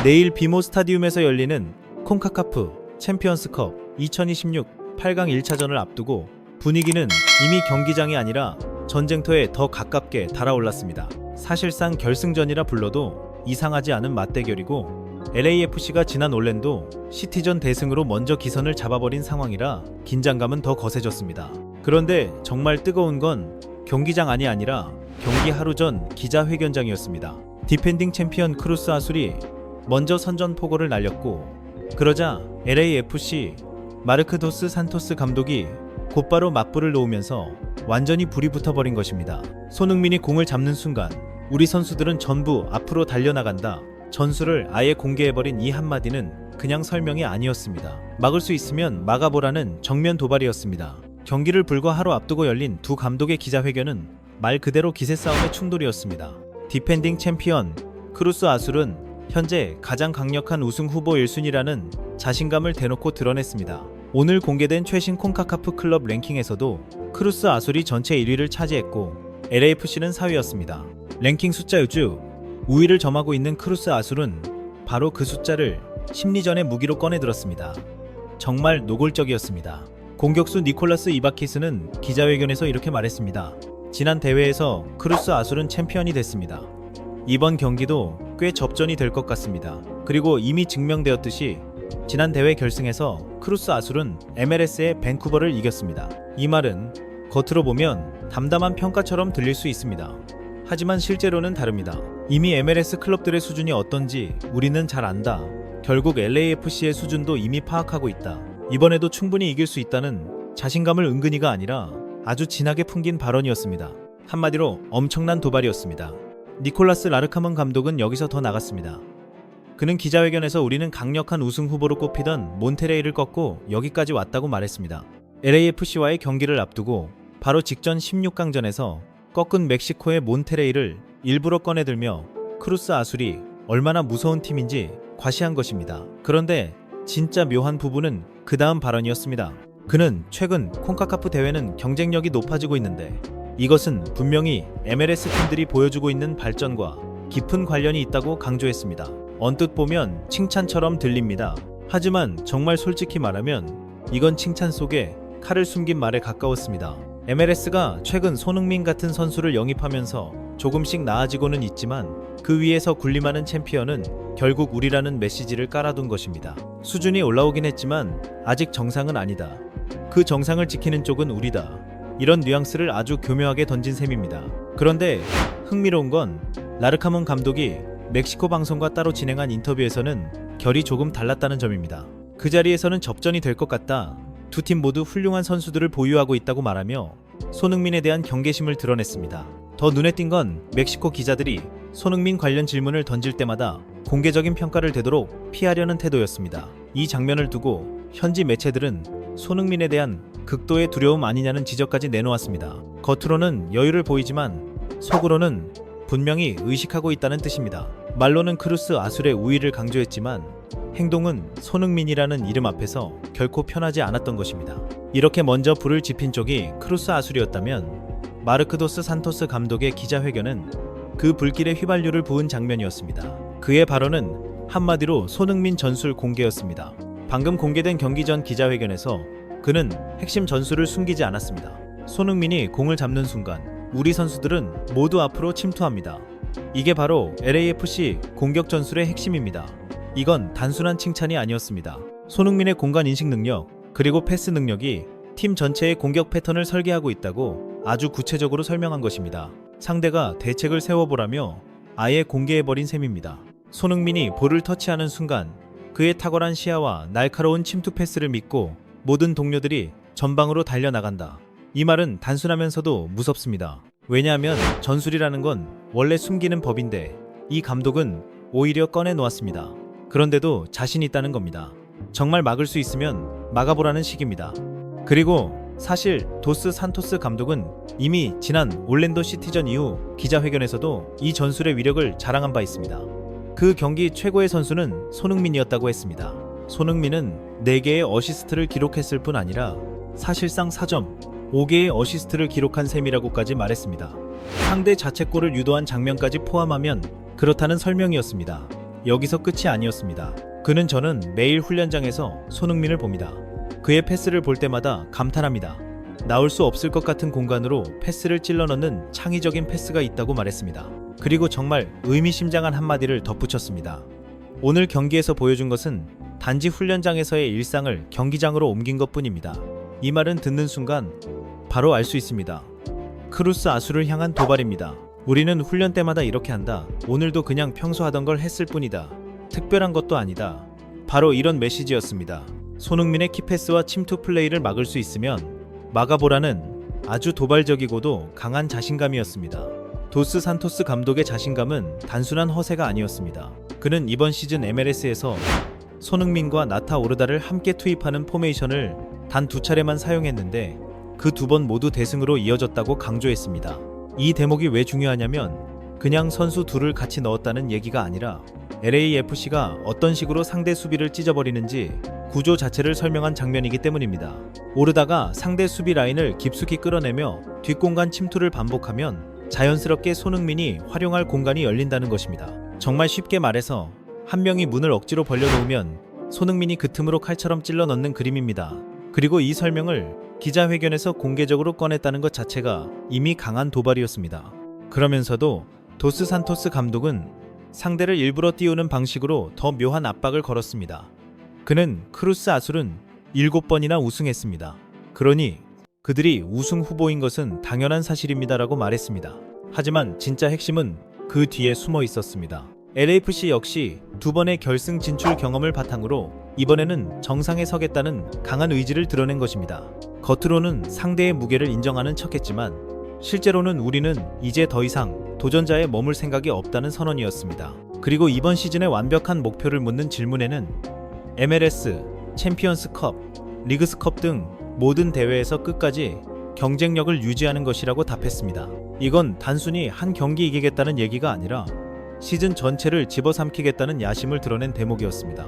내일 비모 스타디움에서 열리는 콘카카프 챔피언스컵 2026 8강 1차전을 앞두고 분위기는 이미 경기장이 아니라 전쟁터에 더 가깝게 달아올랐습니다. 사실상 결승전이라 불러도 이상하지 않은 맞대결이고 LAFC가 지난 올랜도 시티전 대승으로 먼저 기선을 잡아버린 상황이라 긴장감은 더 거세졌습니다. 그런데 정말 뜨거운 건 경기장안이 아니라 경기 하루 전 기자회견장이었습니다. 디펜딩 챔피언 크루스 아술이 먼저 선전포고를 날렸고, 그러자 LAFC 마르크 도스 산토스 감독이 곧바로 맞불을 놓으면서 완전히 불이 붙어버린 것입니다. 손흥민이 공을 잡는 순간 우리 선수들은 전부 앞으로 달려나간다. 전술을 아예 공개해버린 이 한마디는 그냥 설명이 아니었습니다. 막을 수 있으면 막아보라는 정면 도발이었습니다. 경기를 불과 하루 앞두고 열린 두 감독의 기자회견은 말 그대로 기세싸움의 충돌이었습니다. 디펜딩 챔피언 크루스 아술은 현재 가장 강력한 우승 후보 1순위라는 자신감을 대놓고 드러냈습니다. 오늘 공개된 최신 콘카카프 클럽 랭킹에서도 크루스 아술이 전체 1위를 차지했고 LAFC는 4위였습니다. 랭킹 숫자 우주 우위를 점하고 있는 크루스 아술은 바로 그 숫자를 심리전의 무기로 꺼내들었습니다. 정말 노골적이었습니다. 공격수 니콜라스 이바키스는 기자회견에서 이렇게 말했습니다. 지난 대회에서 크루스 아술은 챔피언이 됐습니다. 이번 경기도 꽤 접전이 될 것 같습니다. 그리고 이미 증명되었듯이 지난 대회 결승에서 크루스 아술은 MLS의 밴쿠버를 이겼습니다. 이 말은 겉으로 보면 담담한 평가처럼 들릴 수 있습니다. 하지만 실제로는 다릅니다. 이미 MLS 클럽들의 수준이 어떤지 우리는 잘 안다. 결국 LAFC의 수준도 이미 파악하고 있다. 이번에도 충분히 이길 수 있다는 자신감을 은근히가 아니라 아주 진하게 풍긴 발언이었습니다. 한마디로 엄청난 도발이었습니다. 니콜라스 라르카먼 감독은 여기서 더 나갔습니다. 그는 기자회견에서 우리는 강력한 우승 후보로 꼽히던 몬테레이를 꺾고 여기까지 왔다고 말했습니다. LAFC와의 경기를 앞두고 바로 직전 16강전에서 꺾은 멕시코의 몬테레이를 일부러 꺼내들며 크루스 아술이 얼마나 무서운 팀인지 과시한 것입니다. 그런데 진짜 묘한 부분은 그 다음 발언이었습니다. 그는 최근 콘카카프 대회는 경쟁력이 높아지고 있는데 이것은 분명히 MLS 팀들이 보여주고 있는 발전과 깊은 관련이 있다고 강조했습니다. 언뜻 보면 칭찬처럼 들립니다. 하지만 정말 솔직히 말하면 이건 칭찬 속에 칼을 숨긴 말에 가까웠습니다. MLS가 최근 손흥민 같은 선수를 영입하면서 조금씩 나아지고는 있지만 그 위에서 군림하는 챔피언은 결국 우리라는 메시지를 깔아둔 것입니다. 수준이 올라오긴 했지만 아직 정상은 아니다. 그 정상을 지키는 쪽은 우리다. 이런 뉘앙스를 아주 교묘하게 던진 셈입니다. 그런데 흥미로운 건 라르카몬 감독이 멕시코 방송과 따로 진행한 인터뷰에서는 결이 조금 달랐다는 점입니다. 그 자리에서는 접전이 될 것 같다. 두 팀 모두 훌륭한 선수들을 보유하고 있다고 말하며 손흥민에 대한 경계심을 드러냈습니다. 더 눈에 띈 건 멕시코 기자들이 손흥민 관련 질문을 던질 때마다 공개적인 평가를 되도록 피하려는 태도였습니다. 이 장면을 두고 현지 매체들은 손흥민에 대한 극도의 두려움 아니냐는 지적까지 내놓았습니다. 겉으로는 여유를 보이지만 속으로는 분명히 의식하고 있다는 뜻입니다. 말로는 크루스 아술의 우위를 강조했지만 행동은 손흥민이라는 이름 앞에서 결코 편하지 않았던 것입니다. 이렇게 먼저 불을 지핀 쪽이 크루스 아술이었다면 마르크도스 산토스 감독의 기자회견은 그 불길에 휘발유를 부은 장면이었습니다. 그의 발언은 한마디로 손흥민 전술 공개였습니다. 방금 공개된 경기 전 기자회견에서 그는 핵심 전술을 숨기지 않았습니다. 손흥민이 공을 잡는 순간 우리 선수들은 모두 앞으로 침투합니다. 이게 바로 LAFC 공격 전술의 핵심입니다. 이건 단순한 칭찬이 아니었습니다. 손흥민의 공간 인식 능력 그리고 패스 능력이 팀 전체의 공격 패턴을 설계하고 있다고 아주 구체적으로 설명한 것입니다. 상대가 대책을 세워보라며 아예 공개해버린 셈입니다. 손흥민이 볼을 터치하는 순간 그의 탁월한 시야와 날카로운 침투 패스를 믿고 모든 동료들이 전방으로 달려나간다. 이 말은 단순하면서도 무섭습니다. 왜냐하면 전술이라는 건 원래 숨기는 법인데 이 감독은 오히려 꺼내놓았습니다. 그런데도 자신 있다는 겁니다. 정말 막을 수 있으면 막아보라는 식입니다. 그리고 사실 도스 산토스 감독은 이미 지난 올랜도 시티전 이후 기자회견에서도 이 전술의 위력을 자랑한 바 있습니다. 그 경기 최고의 선수는 손흥민이었다고 했습니다. 손흥민은 4개의 어시스트를 기록했을 뿐 아니라 사실상 4점, 5개의 어시스트를 기록한 셈이라고까지 말했습니다. 상대 자책골을 유도한 장면까지 포함하면 그렇다는 설명이었습니다. 여기서 끝이 아니었습니다. 저는 매일 훈련장에서 손흥민을 봅니다. 그의 패스를 볼 때마다 감탄합니다. 나올 수 없을 것 같은 공간으로 패스를 찔러 넣는 창의적인 패스가 있다고 말했습니다. 그리고 정말 의미심장한 한마디를 덧붙였습니다. 오늘 경기에서 보여준 것은 단지 훈련장에서의 일상을 경기장으로 옮긴 것뿐입니다. 이 말은 듣는 순간 바로 알 수 있습니다. 크루스 아수를 향한 도발입니다. 우리는 훈련 때마다 이렇게 한다. 오늘도 그냥 평소 하던 걸 했을 뿐이다. 특별한 것도 아니다. 바로 이런 메시지였습니다. 손흥민의 키패스와 침투 플레이를 막을 수 있으면 막아보라는 아주 도발적이고도 강한 자신감이었습니다. 도스 산토스 감독의 자신감은 단순한 허세가 아니었습니다. 그는 이번 시즌 MLS에서 손흥민과 나타 오르다를 함께 투입하는 포메이션을 단 2차례만 사용했는데 그 2번 모두 대승으로 이어졌다고 강조했습니다. 이 대목이 왜 중요하냐면 그냥 선수 둘을 같이 넣었다는 얘기가 아니라 LAFC가 어떤 식으로 상대 수비를 찢어버리는지 구조 자체를 설명한 장면이기 때문입니다. 오르다가 상대 수비 라인을 깊숙이 끌어내며 뒷공간 침투를 반복하면 자연스럽게 손흥민이 활용할 공간이 열린다는 것입니다. 정말 쉽게 말해서 한 명이 문을 억지로 벌려놓으면 손흥민이 그 틈으로 칼처럼 찔러 넣는 그림입니다. 그리고 이 설명을 기자회견에서 공개적으로 꺼냈다는 것 자체가 이미 강한 도발이었습니다. 그러면서도 도스 산토스 감독은 상대를 일부러 띄우는 방식으로 더 묘한 압박을 걸었습니다. 그는 크루스 아술은 7번이나 우승했습니다. 그러니 그들이 우승 후보인 것은 당연한 사실입니다라고 말했습니다. 하지만 진짜 핵심은 그 뒤에 숨어 있었습니다. LAFC 역시 2번의 결승 진출 경험을 바탕으로 이번에는 정상에 서겠다는 강한 의지를 드러낸 것입니다. 겉으로는 상대의 무게를 인정하는 척했지만 실제로는 우리는 이제 더 이상 도전자에 머물 생각이 없다는 선언이었습니다. 그리고 이번 시즌의 완벽한 목표를 묻는 질문에는 MLS, 챔피언스컵, 리그스컵 등 모든 대회에서 끝까지 경쟁력을 유지하는 것이라고 답했습니다. 이건 단순히 한 경기 이기겠다는 얘기가 아니라 시즌 전체를 집어삼키겠다는 야심을 드러낸 대목이었습니다.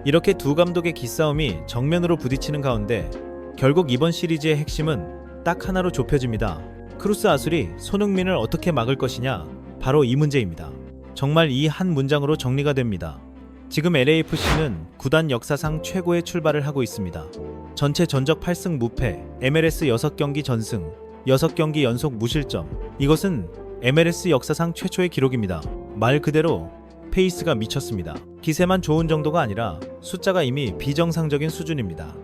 이렇게 두 감독의 기싸움이 정면으로 부딪히는 가운데 결국 이번 시리즈의 핵심은 딱 하나로 좁혀집니다. 크루스 아술이 손흥민을 어떻게 막을 것이냐, 바로 이 문제입니다. 정말 이 한 문장으로 정리가 됩니다. 지금 LAFC는 구단 역사상 최고의 출발을 하고 있습니다. 전체 전적 8승 무패, MLS 6경기 전승, 6경기 연속 무실점. 이것은 MLS 역사상 최초의 기록입니다. 말 그대로 페이스가 미쳤습니다. 기세만 좋은 정도가 아니라 숫자가 이미 비정상적인 수준입니다.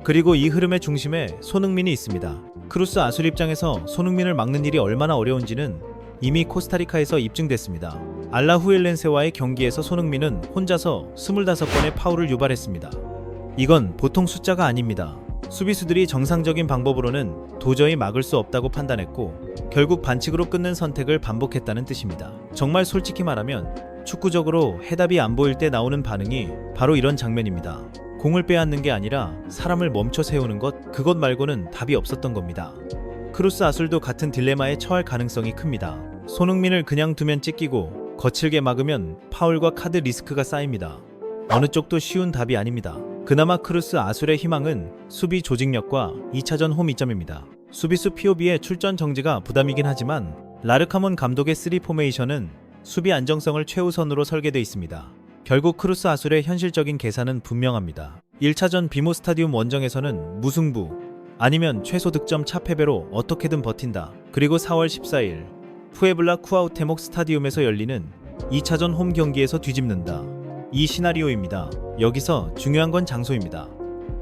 그리고 이 흐름의 중심에 손흥민이 있습니다. 크루스 아술 입장에서 손흥민을 막는 일이 얼마나 어려운지는 이미 코스타리카에서 입증됐습니다. 알라후엘렌세와의 경기에서 손흥민은 혼자서 25번의 파울을 유발했습니다. 이건 보통 숫자가 아닙니다. 수비수들이 정상적인 방법으로는 도저히 막을 수 없다고 판단했고 결국 반칙으로 끊는 선택을 반복했다는 뜻입니다. 정말 솔직히 말하면 축구적으로 해답이 안 보일 때 나오는 반응이 바로 이런 장면입니다. 공을 빼앗는 게 아니라 사람을 멈춰 세우는 것, 그것 말고는 답이 없었던 겁니다. 크루스 아술도 같은 딜레마에 처할 가능성이 큽니다. 손흥민을 그냥 두면 찢기고 거칠게 막으면 파울과 카드 리스크가 쌓입니다. 어느 쪽도 쉬운 답이 아닙니다. 그나마 크루스 아술의 희망은 수비 조직력과 2차전 홈 이점입니다. 수비수 POB의 출전 정지가 부담이긴 하지만 라르카몬 감독의 3포메이션은 수비 안정성을 최우선으로 설계되어 있습니다. 결국 크루스 아술의 현실적인 계산은 분명합니다. 1차전 비모 스타디움 원정에서는 무승부 아니면 최소 득점 차패배로 어떻게든 버틴다. 그리고 4월 14일 푸에블라 쿠아우테목 스타디움에서 열리는 2차전 홈 경기에서 뒤집는다. 이 시나리오입니다. 여기서 중요한 건 장소입니다.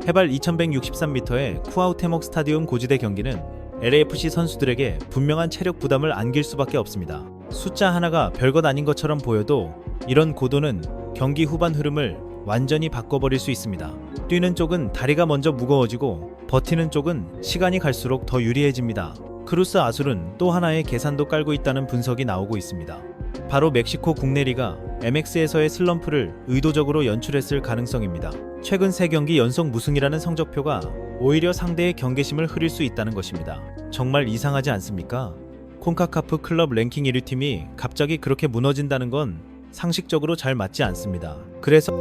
해발 2163m의 쿠아우테목 스타디움 고지대 경기는 LAFC 선수들에게 분명한 체력 부담을 안길 수밖에 없습니다. 숫자 하나가 별것 아닌 것처럼 보여도 이런 고도는 경기 후반 흐름을 완전히 바꿔버릴 수 있습니다. 뛰는 쪽은 다리가 먼저 무거워지고 버티는 쪽은 시간이 갈수록 더 유리해집니다. 크루스 아술은 또 하나의 계산도 깔고 있다는 분석이 나오고 있습니다. 바로 멕시코 국내 리가 MX에서의 슬럼프를 의도적으로 연출했을 가능성입니다. 최근 3경기 연속 무승이라는 성적표가 오히려 상대의 경계심을 흐릴 수 있다는 것입니다. 정말 이상하지 않습니까? 콘카카프 클럽 랭킹 1위 팀이 갑자기 그렇게 무너진다는 건 상식적으로 잘 맞지 않습니다. 그래서